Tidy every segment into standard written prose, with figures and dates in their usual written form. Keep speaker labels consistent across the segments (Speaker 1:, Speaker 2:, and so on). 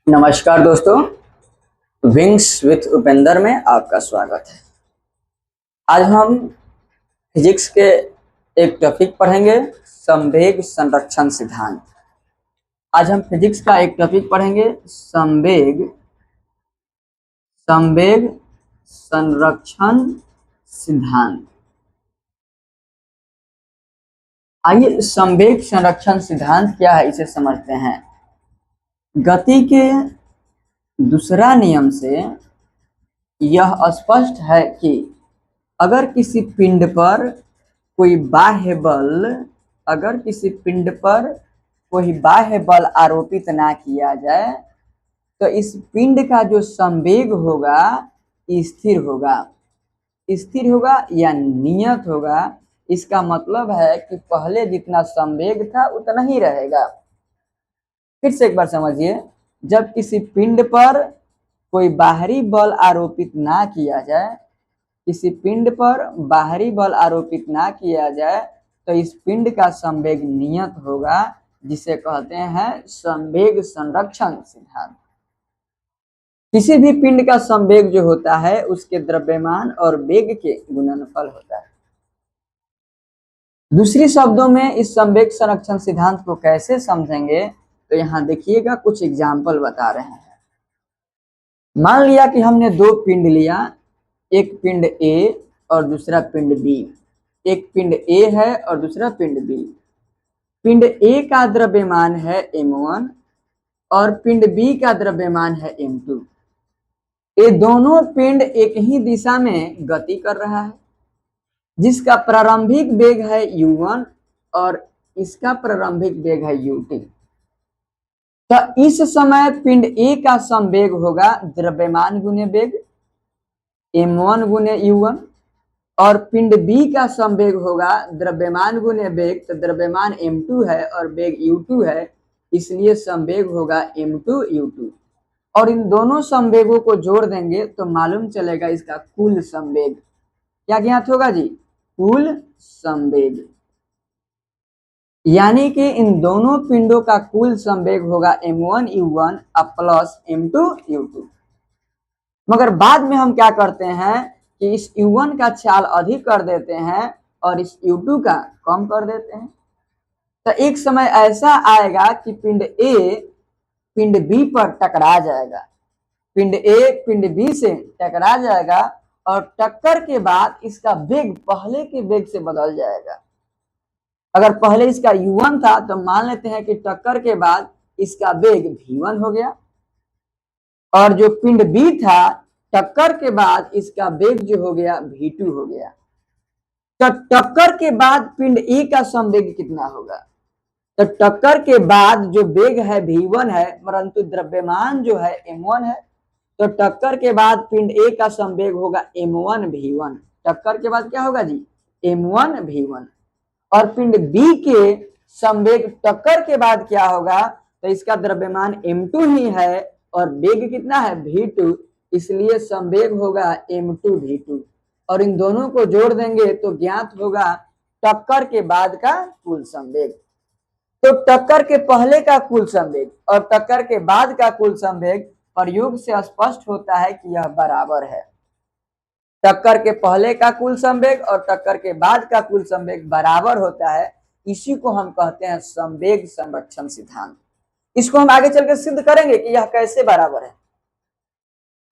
Speaker 1: नमस्कार दोस्तों, wings with Upendra में आपका स्वागत है। आज हम फिजिक्स के एक टॉपिक पढ़ेंगे, संवेग संरक्षण सिद्धांत। आज हम फिजिक्स का एक टॉपिक पढ़ेंगे, संवेग संरक्षण सिद्धांत। आइए संवेग संरक्षण सिद्धांत क्या है इसे समझते हैं। गति के दूसरा नियम से यह स्पष्ट है कि अगर किसी पिंड पर कोई बाह्य बल आरोपित ना किया जाए तो इस पिंड का जो संवेग होगा स्थिर होगा या नियत होगा। इसका मतलब है कि पहले जितना संवेग था उतना ही रहेगा। फिर से एक बार समझिए, जब किसी पिंड पर कोई बाहरी बल आरोपित ना किया जाए तो इस पिंड का संवेग नियत होगा, जिसे कहते हैं संवेग संरक्षण सिद्धांत। किसी भी पिंड का संवेग जो होता है उसके द्रव्यमान और वेग के गुणनफल होता है। दूसरी शब्दों में इस संवेग संरक्षण सिद्धांत को कैसे समझेंगे तो यहाँ देखिएगा, कुछ एग्जाम्पल बता रहे हैं। मान लिया कि हमने दो पिंड लिया, एक पिंड A और दूसरा पिंड B। एक पिंड A है और दूसरा पिंड B। पिंड A का द्रव्यमान है m1 और पिंड B का द्रव्यमान है m2। ये दोनों पिंड एक ही दिशा में गति कर रहा है, जिसका प्रारंभिक वेग है u1 और इसका प्रारंभिक वेग है u2। तो इस समय पिंड A का संवेग होगा द्रव्यमान गुने वेग m1 गुने u1 और पिंड B का संवेग होगा द्रव्यमान गुने वेग। तो द्रव्यमान m2 है और वेग u2 है, इसलिए संवेग होगा m2 u2। और इन दोनों संवेगों को जोड़ देंगे तो मालूम चलेगा इसका कुल संवेग। क्या ज्ञात होगा जी? कुल संवेग। यानी कि इन दोनों पिंडों का कुल संवेग होगा m1 u1 plus m2 u2। मगर बाद में हम क्या करते हैं कि इस u1 का चाल अधिक कर देते हैं और इस u2 का कम कर देते हैं। तो एक समय ऐसा आएगा कि पिंड A पिंड B पर टकरा जाएगा, पिंड A पिंड B से टकरा जाएगा और टक्कर के बाद इसका वेग पहले के वेग से बदल जाएगा। अगर पहले इसका u1 था तो मान लेते हैं कि टक्कर के बाद इसका वेग v1 हो गया, और जो पिंड B था टक्कर के बाद इसका वेग जो हो गया v2 हो गया। तो टक्कर के बाद पिंड A का संवेग कितना होगा? तो टक्कर के बाद जो वेग है v1 है, परंतु द्रव्यमान जो है m1 है। तो टक्कर के बाद पिंड A का संवेग होगा m1 v1। टक्कर के बाद क्या होगा जी? m1 v1। और पिंड B के संवेग टक्कर के बाद क्या होगा? तो इसका द्रव्यमान m2 ही है और वेग कितना है? v2, इसलिए संवेग होगा m2 v2। और इन दोनों को जोड़ देंगे तो ज्ञात होगा टक्कर के बाद का कुल संवेग। तो टक्कर के पहले का कुल संवेग और टक्कर के बाद का कुल संवेग प्रयोग से स्पष्ट होता है कि यह बराबर है। टक्कर के पहले का कुल संवेग और टक्कर के बाद का कुल संवेग बराबर होता है। इसी को हम कहते हैं संवेग संरक्षण सिद्धांत। इसको हम आगे चलकर सिद्ध करेंगे कि यह कैसे बराबर है।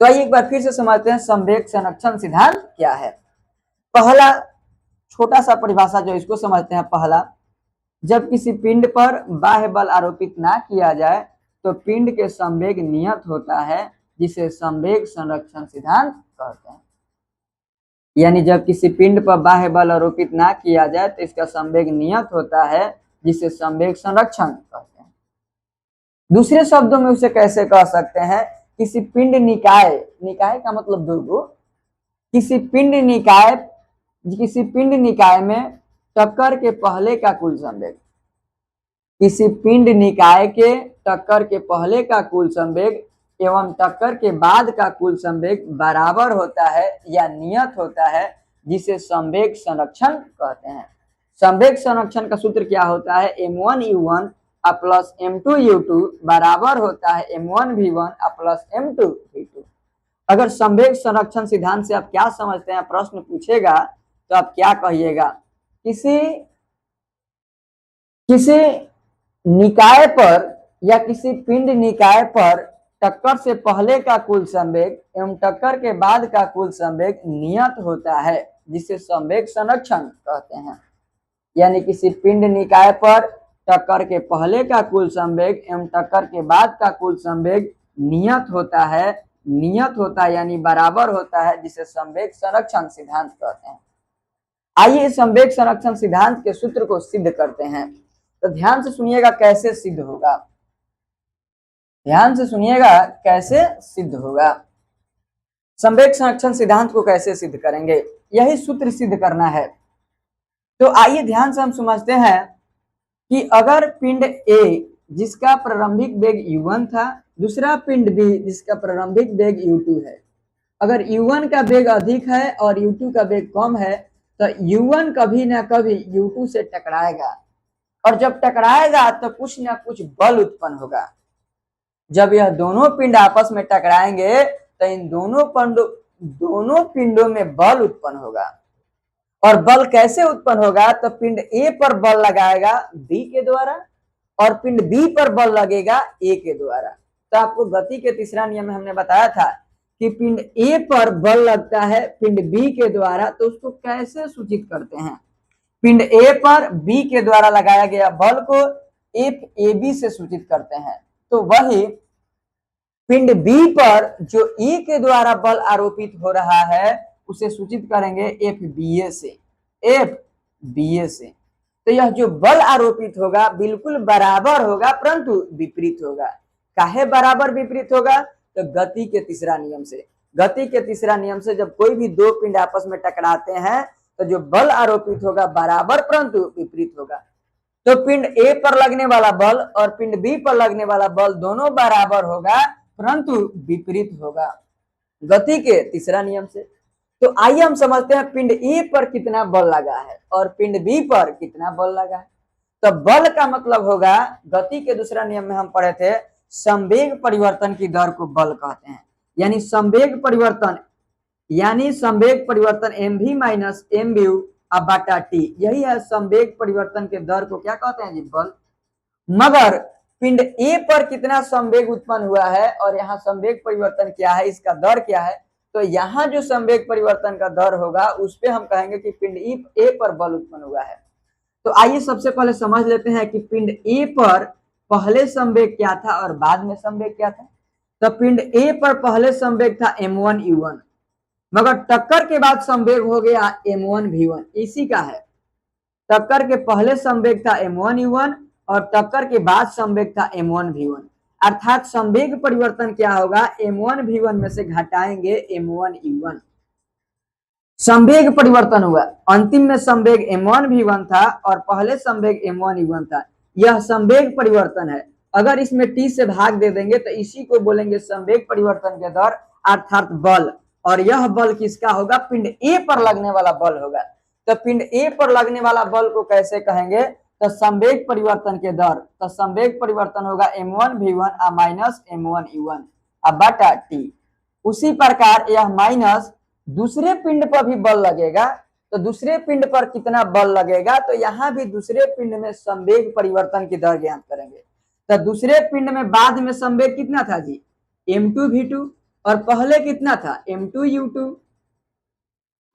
Speaker 1: तो आइए एक बार फिर से समझते हैं संवेग संरक्षण सिद्धांत क्या है। पहला छोटा सा परिभाषा जो इसको समझते हैं। पहला, जब किसी पिंड पर बाह्य बल आरोपित ना किया जाए तो पिंड के संवेग नियत होता है, जिसे संवेग संरक्षण सिद्धांत कहते हैं। यानी जब किसी पिंड पर बाह्य बल आरोपित ना किया जाए तो इसका संवेग नियत होता है, जिसे संवेग संरक्षण कहते हैं। दूसरे शब्दों में उसे कैसे कह सकते हैं? किसी पिंड निकाय का मतलब ध्रुव, किसी पिंड निकाय में टक्कर के पहले का कुल संवेग, किसी पिंड निकाय के टक्कर के पहले का कुल संवेग एवं टक्कर के बाद का कुल संवेग बराबर होता है या नियत होता है, जिसे संवेग संरक्षण कहते हैं। संवेग संरक्षण का सूत्र क्या होता है? m1 u1 प्लस M2U2 बराबर होता है M1V1 प्लस M2V2। अगर संवेग संरक्षण सिद्धांत से आप क्या समझते हैं, प्रश्न पूछेगा तो आप क्या कहिएगा? किसी किसी निकाय पर या किसी पिंड निकाय पर टक्कर से पहले का कुल संवेग एवं टक्कर के बाद का कुल संवेग नियत होता है, जिसे संवेग संरक्षण कहते हैं। यानी किसी पिंड निकाय पर टक्कर के पहले का कुल संवेग एवं टक्कर के बाद का कुल संवेग नियत होता है यानी बराबर होता है, जिसे संवेग संरक्षण सिद्धांत कहते हैं। आइए संवेग संरक्षण सिद्धांत के सूत्र को सिद्ध करते हैं। तो ध्यान से सुनिएगा कैसे सिद्ध होगा, ध्यान से सुनिएगा कैसे सिद्ध होगा। संवेग संरक्षण सिद्धांत को कैसे सिद्ध करेंगे, यही सूत्र सिद्ध करना है। तो आइए ध्यान से हम समझते हैं कि अगर पिंड ए जिसका प्रारंभिक वेग u1 था, दूसरा पिंड बी जिसका प्रारंभिक वेग u2 है, अगर u1 का वेग अधिक है और u2 का वेग कम है तो u1 कभी ना कभी u2 से टकराएगा, और जब टकराएगा तो कुछ ना कुछ बल उत्पन्न होगा। जब यह दोनों पिंड आपस में टकराएंगे तो इन दोनों पिंडों में बल उत्पन्न होगा। और बल कैसे उत्पन्न होगा? तो पिंड ए पर बल लगाएगा बी के द्वारा और पिंड बी पर बल लगेगा ए के द्वारा। तो आपको गति के तीसरा नियम में हमने बताया था कि पिंड ए पर बल लगता है पिंड बी के द्वारा, तो उसको कैसे सूचित करते हैं? पिंड ए पर बी के द्वारा लगाया गया बल को एफ ए बी से सूचित करते हैं। तो वही पिंड बी पर जो ए के द्वारा बल आरोपित हो रहा है उसे सूचित करेंगे एफ बी ए से। तो यह जो बल आरोपित होगा बिल्कुल बराबर होगा परंतु विपरीत होगा। काहे बराबर विपरीत होगा? तो गति के तीसरा नियम से। गति के तीसरा नियम से जब कोई भी दो पिंड आपस में टकराते हैं तो जो बल आरोपित होगा बराबर परंतु विपरीत होगा। तो पिंड ए पर लगने वाला बल और पिंड बी पर लगने वाला बल दोनों बराबर होगा परंतु विपरीत होगा, गति के तीसरा नियम से। तो आइए हम समझते हैं पिंड ए पर कितना बल लगा है और पिंड बी पर कितना बल लगा है। तो बल का मतलब होगा, गति के दूसरा नियम में हम पढ़े थे, संवेग परिवर्तन की दर को बल कहते हैं। यानी संवेग परिवर्तन mv माइनस mvu बटा t, यही है संवेग परिवर्तन के दर को क्या कहते हैं जी? बल। मगर पिंड ए पर कितना संवेग उत्पन्न हुआ है और यहाँ संवेग परिवर्तन क्या है, इसका दर क्या है, तो यहाँ जो संवेग परिवर्तन का दर होगा उस पे हम कहेंगे कि पिंड ए पर बल उत्पन्न हुआ है। तो आइए सबसे पहले समझ लेते हैं कि पिंड ए पर पहले संवेग क्या था और बाद में संवेग क्या था। तो पिंड ए पर पहले संवेग था m1u1, मगर टक्कर के बाद संवेग हो गया m1v1। इसी का है, टक्कर के पहले संवेग था m1u1 और टक्कर के बाद संवेग था m1v1। अर्थात संवेग परिवर्तन क्या होगा? m1v1 में से घटाएंगे m1u1। संवेग परिवर्तन हुआ, अंतिम में संवेग m1v1 था और पहले संवेग m1u1 था। यह संवेग परिवर्तन है। अगर इसमें t से भाग दे देंगे तो इसी को बोलेंगे संवेग परिवर्तन के दर अर्थात बल। और यह बल किसका होगा? पिंड ए पर लगने वाला बल होगा। तो पिंड ए पर लगने वाला बल को कैसे कहेंगे? तो संवेग परिवर्तन के दर, तो संवेग परिवर्तन होगा m1v1 माइनस m1u1 बटा t। उसी प्रकार यह माइनस दूसरे पिंड पर भी बल लगेगा, तो दूसरे पिंड पर कितना बल लगेगा? तो यहाँ भी दूसरे पिंड में संवेग परिवर्तन की दर ज्ञात करेंगे। तो दूसरे पिंड में बाद में संवेग कितना था जी? m2v2, और पहले कितना था? m2u2,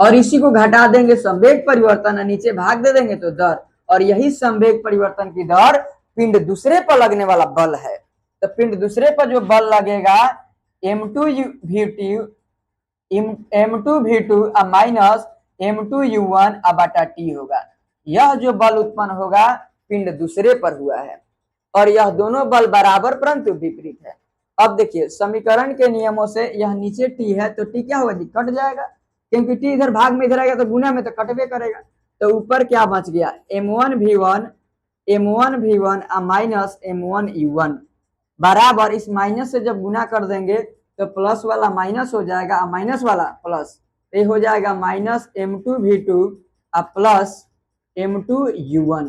Speaker 1: और इसी को घटा देंगे संवेग परिवर्तन, नीचे भाग दे देंगे तो दर, और यही संवेग परिवर्तन की दर पिंड दूसरे पर लगने वाला बल है। तो पिंड दूसरे पर जो बल लगेगा m2v2 माइनस m2u1 बटा t होगा। यह जो बल उत्पन्न होगा पिंड दूसरे पर हुआ है और यह दोनों बल बराबर परंतु विपरीत है। अब देखिए समीकरण के नियमों से यह नीचे t है तो t क्या होगा जी? कट जाएगा, क्योंकि t इधर भाग में इधर आएगा तो गुना में तो कटवे करेगा। तो ऊपर क्या बच गया? m1v1 माइनस m1u1 बराबर, इस माइनस से जब गुना कर देंगे तो प्लस वाला माइनस हो जाएगा, माइनस वाला प्लस, ये हो जाएगा माइनस m2v2 प्लस m2u1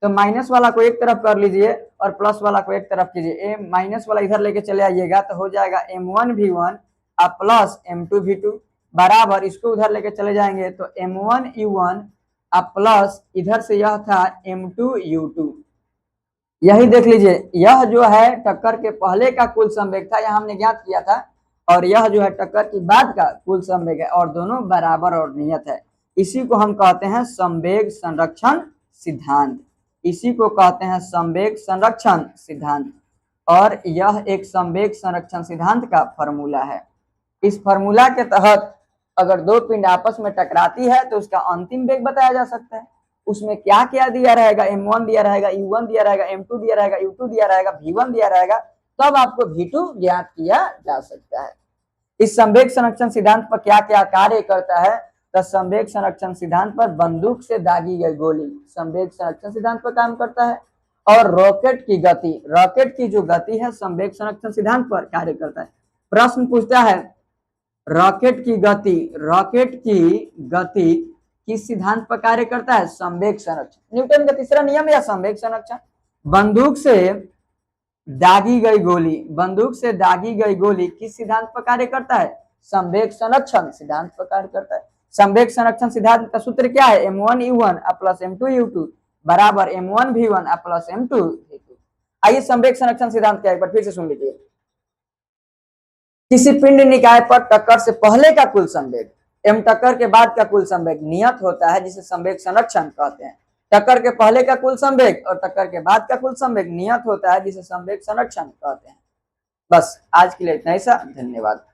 Speaker 1: तो माइनस वाला को एक तरफ कर लीजिए और प्लस वाला को एक तरफ कीजिए। माइनस वाला इधर लेके चले आइएगा तो हो जाएगा m1v1 अब प्लस m2v2 बराबर इसको उधर लेके चले जाएंगे तो m1u1 अब प्लस इधर से यह था m2u2। यही देख लीजिए, यह जो है टक्कर के पहले का कुल संवेग था, यह हमने ज्ञात किया था, और यह जो है टक्कर के बाद का कुल संवेग है और दोनों बराबर और नियत है। इसी को हम कहते हैं संवेग संरक्षण सिद्धांत। इसी को कहते हैं संवेग संरक्षण सिद्धांत, और यह एक संवेग संरक्षण सिद्धांत का फॉर्मूला है। इस फॉर्मूला के तहत अगर दो पिंड आपस में टकराती है तो उसका अंतिम वेग बताया जा सकता है। उसमें क्या क्या दिया रहेगा, m1 दिया रहेगा, u1 दिया रहेगा, m2 दिया रहेगा, u2 दिया रहेगा, v1 दिया रहेगा, तब आपको v2 ज्ञात किया जा सकता है। इस संवेग संरक्षण सिद्धांत पर क्या क्या कार्य करता है, तो संवेग संरक्षण सिद्धांत पर बंदूक से दागी गई गोली संवेग संरक्षण सिद्धांत पर काम करता है, और रॉकेट की गति, रॉकेट की जो गति है संवेग संरक्षण सिद्धांत पर कार्य करता है। प्रश्न पूछता है रॉकेट की गति किस सिद्धांत पर कार्य करता है, संवेग संरक्षण। न्यूटन का तीसरा नियम या संवेग संरक्षण। बंदूक से दागी गई गोली किस सिद्धांत पर कार्य करता है, संवेग संरक्षण सिद्धांत पर कार्य करता है। संवेग संरक्षण सिद्धांत का सूत्र क्या है, m1u1 प्लस m2u2 बराबर m1v1 प्लस m2v2। आइए संवेग संरक्षण सिद्धांत क्या है एक बार फिर से सुन लीजिए। किसी पिंड निकाय पर टक्कर से पहले का कुल संवेग एवं टक्कर के बाद का कुल संवेग नियत होता है, जिसे संवेग संरक्षण कहते हैं। टक्कर के पहले का कुल संवेग और टक्कर के बाद का कुल संवेग नियत होता है, जिसे संवेग संरक्षण कहते हैं। बस आज के लिए इतना ही सा, धन्यवाद।